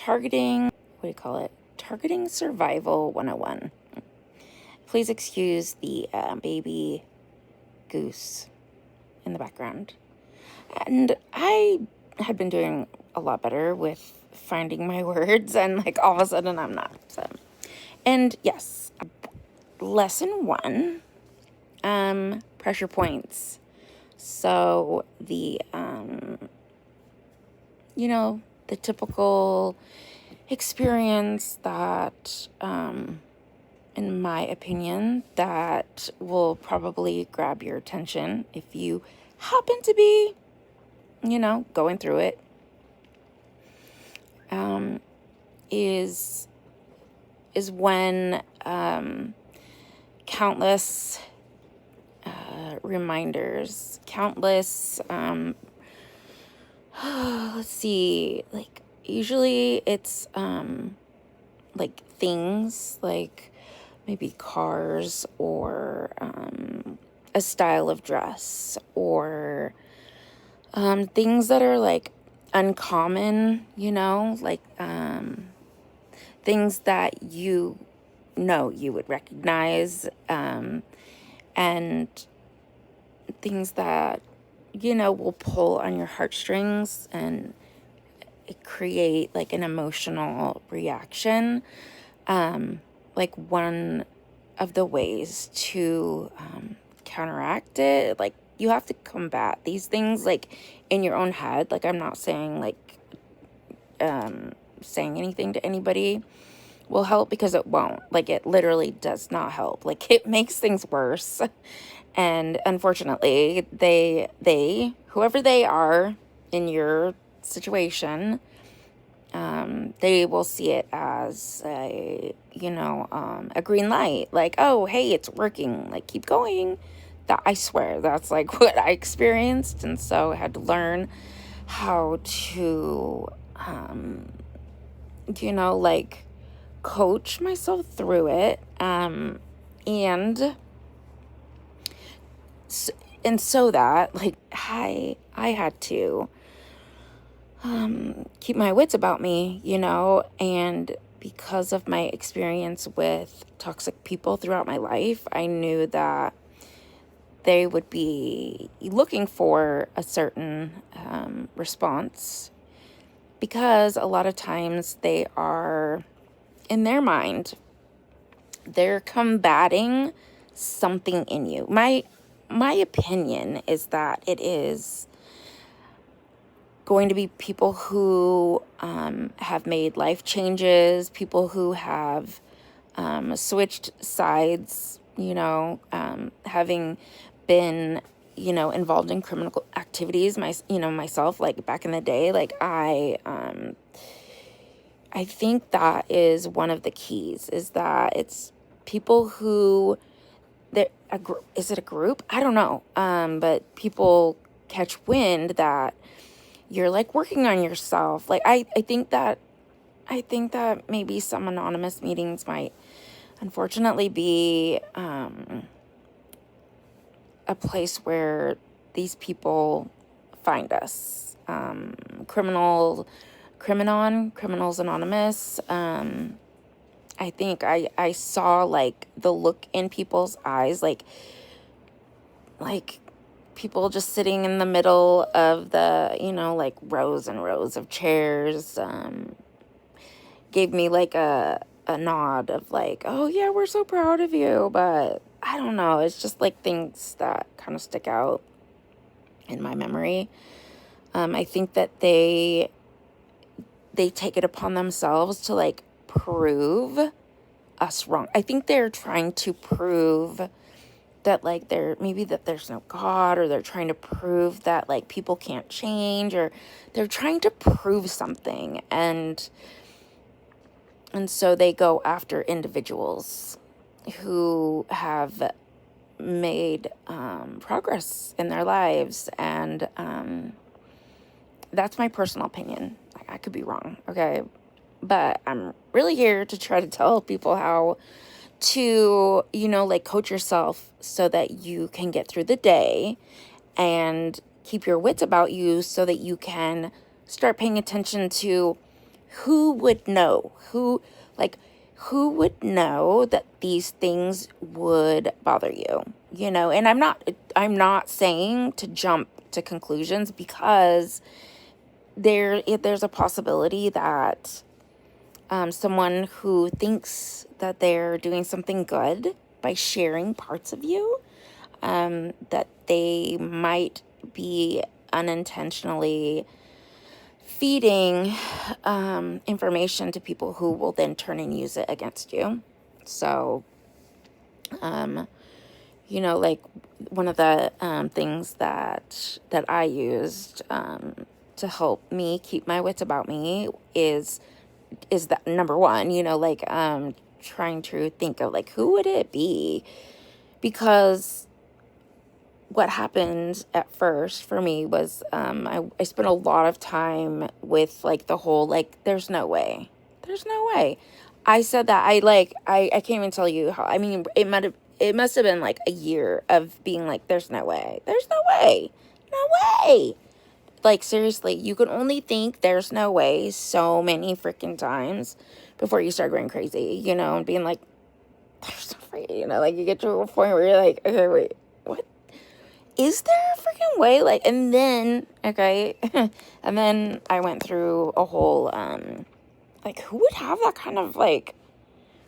Targeting Survival 101. Please excuse the baby goose in the background. And I had been doing a lot better with finding my words, and like all of a sudden I'm not. So, and yes, lesson 1, pressure points. So the the typical experience that in my opinion that will probably grab your attention if you happen to be going through it, is when countless reminders, let's see, like usually it's like things like maybe cars or a style of dress or things that are like uncommon, like things that you would recognize, and things that will pull on your heartstrings and it create like an emotional reaction. Like one of the ways to counteract it, like you have to combat these things like in your own head. Like I'm not saying like saying anything to anybody will help, because it won't. Like it literally does not help. Like it makes things worse. And unfortunately, they whoever they are in your situation, they will see it as a green light. Like, oh, hey, it's working. Like, keep going. That, I swear, that's like what I experienced. And so I had to learn how to, like coach myself through it. And so that like I had to keep my wits about me, and because of my experience with toxic people throughout my life, I knew that they would be looking for a certain response, because a lot of times they are, in their mind, they're combating something in you. My opinion is that it is going to be people who have made life changes, people who have switched sides, having been, involved in criminal activities, myself, like back in the day, like I think that is one of the keys, is that it's people who, is it a group? I don't know. But people catch wind that you're like working on yourself. Like I think that maybe some anonymous meetings might unfortunately be a place where these people find us. Criminals Anonymous. I think I saw like the look in people's eyes, like people just sitting in the middle of the, like rows and rows of chairs, gave me like a nod of like, oh yeah, we're so proud of you. But I don't know, it's just like things that kind of stick out in my memory. I think that they take it upon themselves to like prove us wrong. I think they're trying to prove that like that there's no God, or they're trying to prove that like people can't change, or they're trying to prove something, and so they go after individuals who have made progress in their lives. And that's my personal opinion. I could be wrong, okay? But I'm really here to try to tell people how to, like coach yourself so that you can get through the day and keep your wits about you, so that you can start paying attention to who would know? Who would know that these things would bother you? And I'm not saying to jump to conclusions, because there's a possibility that someone who thinks that they're doing something good by sharing parts of you, that they might be unintentionally feeding information to people who will then turn and use it against you. So, like one of the things that I used to help me keep my wits about me is that number one, trying to think of like, who would it be? Because what happened at first for me was I spent a lot of time with like the whole like, there's no way. I said that I can't even tell you how. I mean, it must have been like a year of being like, there's no way. Like, seriously, you can only think there's no way so many freaking times before you start going crazy, and being like, there's no way, like you get to a point where you're like, okay, wait, what? Is there a freaking way? Like, and then, okay, and then I went through a whole, like, who would have that kind of, like,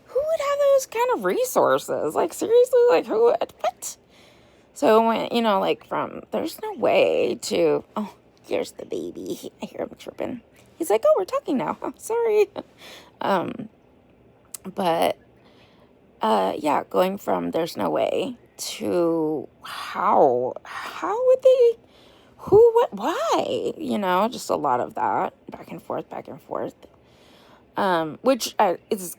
who would have those kind of resources? Like, seriously, like, who would, what? So, when, like, from, there's no way to, oh, here's the baby. I hear him chirping. He's like, oh, we're talking now. I'm sorry. But, yeah, going from there's no way to how would they, who, what, why, just a lot of that back and forth, which is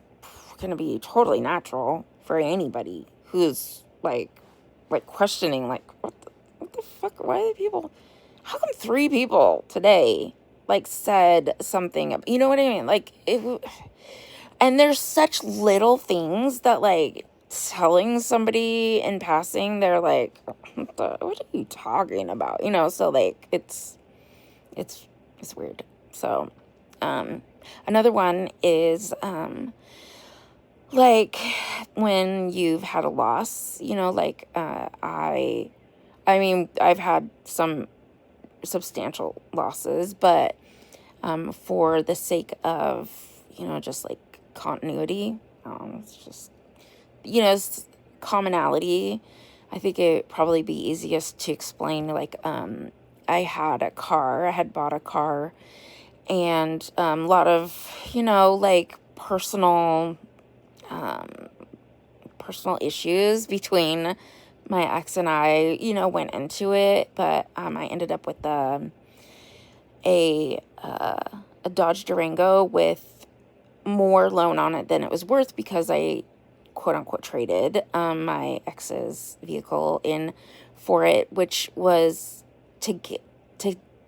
going to be totally natural for anybody who's like questioning, like, what the fuck, why are people, how come 3 people today like said something, you know what I mean? Like, and there's such little things that, like, telling somebody in passing, they're like, what are you talking about? So, like, it's weird. So, another one is, like, when you've had a loss, like, I mean, I've had some substantial losses, but, for the sake of, just like continuity, it's just, it's commonality. I think it'd probably be easiest to explain, like, I had bought a car, and a lot of, like, personal issues between my ex and I, went into it, but I ended up with a Dodge Durango with more loan on it than it was worth, because I quote unquote traded my ex's vehicle in for it, which was to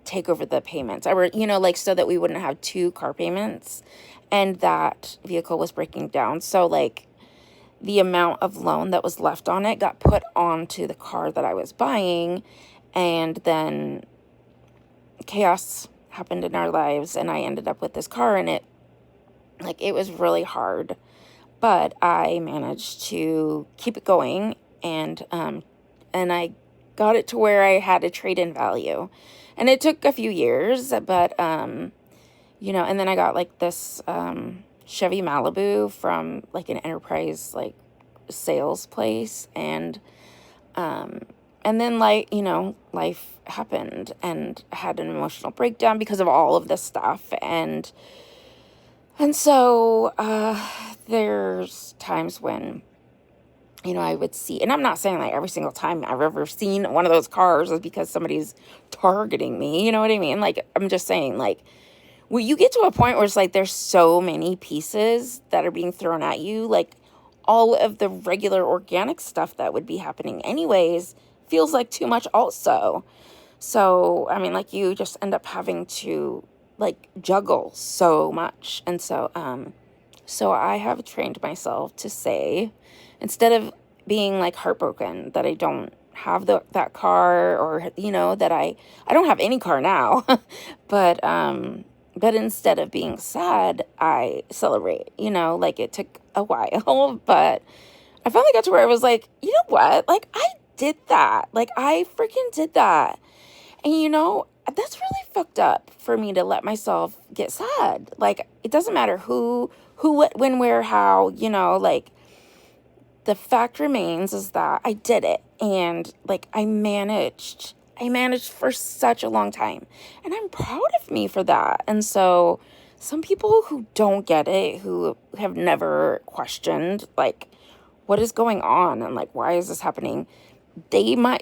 take over the payments. I were, like, so that we wouldn't have 2 car payments, and that vehicle was breaking down. So, like, the amount of loan that was left on it got put onto the car that I was buying, and then chaos happened in our lives, and I ended up with this car, and it was really hard, but I managed to keep it going, and I got it to where I had a trade-in value, and it took a few years, but and then I got like this Chevy Malibu from like an enterprise like sales place, and then, like, life happened, and I had an emotional breakdown because of all of this stuff, and so there's times when, I would see, and I'm not saying like every single time I've ever seen one of those cars is because somebody's targeting me, you know what I mean? Like, I'm just saying, like, when you get to a point where it's like there's so many pieces that are being thrown at you, like, all of the regular organic stuff that would be happening anyways feels like too much also. So, I mean, like, you just end up having to, like, juggle so much. And so, so I have trained myself to say, instead of being, like, heartbroken that I don't have that car, or, that I don't have any car now, but, But instead of being sad, I celebrate, like it took a while, but I finally got to where I was like, you know what? Like, I did that. Like, I freaking did that. And, that's really fucked up for me to let myself get sad. Like, it doesn't matter who, what, when, where, how, like, the fact remains is that I did it. And, like, I managed for such a long time. And I'm proud of me for that. And so some people who don't get it, who have never questioned, like, what is going on and, like, why is this happening? I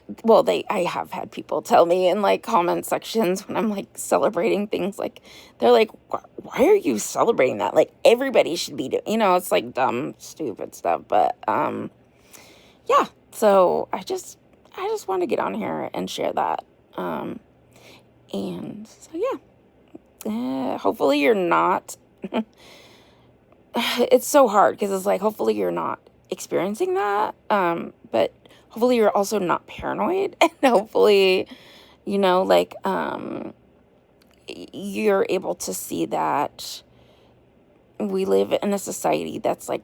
have had people tell me in, like, comment sections when I'm, like, celebrating things, like, they're like, why are you celebrating that? Like, everybody should be doing, it's, like, dumb, stupid stuff. But, yeah, so I just want to get on here and share that. And so, yeah, hopefully you're not, it's so hard because it's like, hopefully you're not experiencing that. But hopefully you're also not paranoid, and hopefully, like, you're able to see that we live in a society that's, like,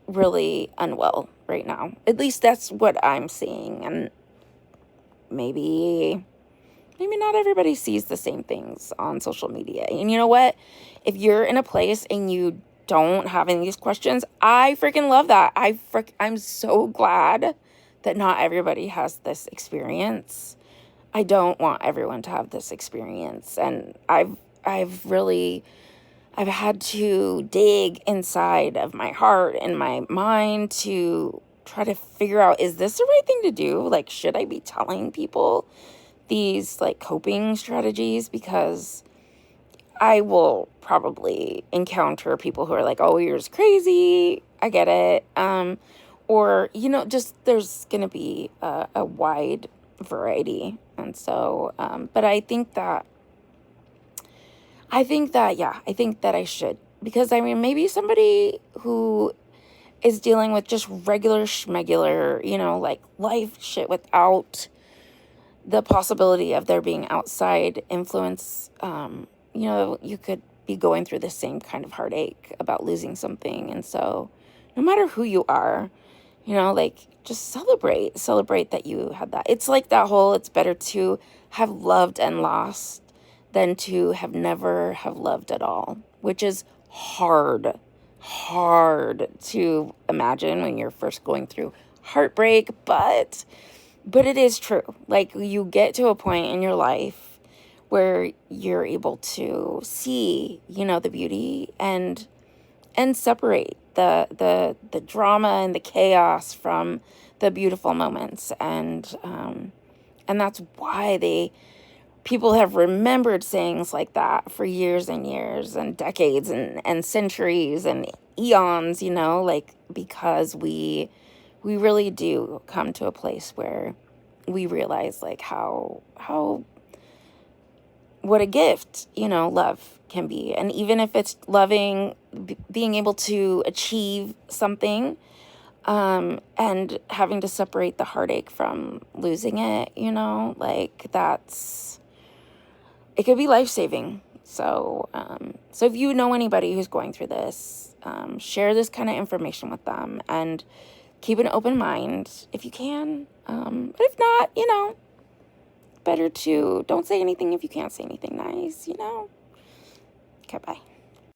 really unwell right now. At least that's what I'm seeing. And maybe not everybody sees the same things on social media. And you know what? If you're in a place and you don't have any of these questions, I freaking love that. I'm so glad that not everybody has this experience. I don't want everyone to have this experience. And I've had to dig inside of my heart and my mind to try to figure out, is this the right thing to do? Like, should I be telling people these, like, coping strategies? Because I will probably encounter people who are like, oh, you're just crazy. I get it. Or, just there's going to be a wide variety. And so, but I think that I should. Because, maybe somebody who is dealing with just regular schmegular, like, life shit without the possibility of there being outside influence, you could be going through the same kind of heartache about losing something. And so no matter who you are, like, just celebrate that you had that. It's like that whole, it's better to have loved and lost than to have never have loved at all, which is hard to imagine when you're first going through heartbreak, but it is true. Like, you get to a point in your life where you're able to see, the beauty and separate the drama and the chaos from the beautiful moments. And that's why people have remembered sayings like that for years and years and decades and centuries and eons, like, because we really do come to a place where we realize, like, what a gift, love can be. And even if it's loving, being able to achieve something, and having to separate the heartache from losing it, like, it could be life-saving. So, so if you know anybody who's going through this, share this kind of information with them, and keep an open mind if you can. But if not, better to don't say anything if you can't say anything nice, Okay, bye.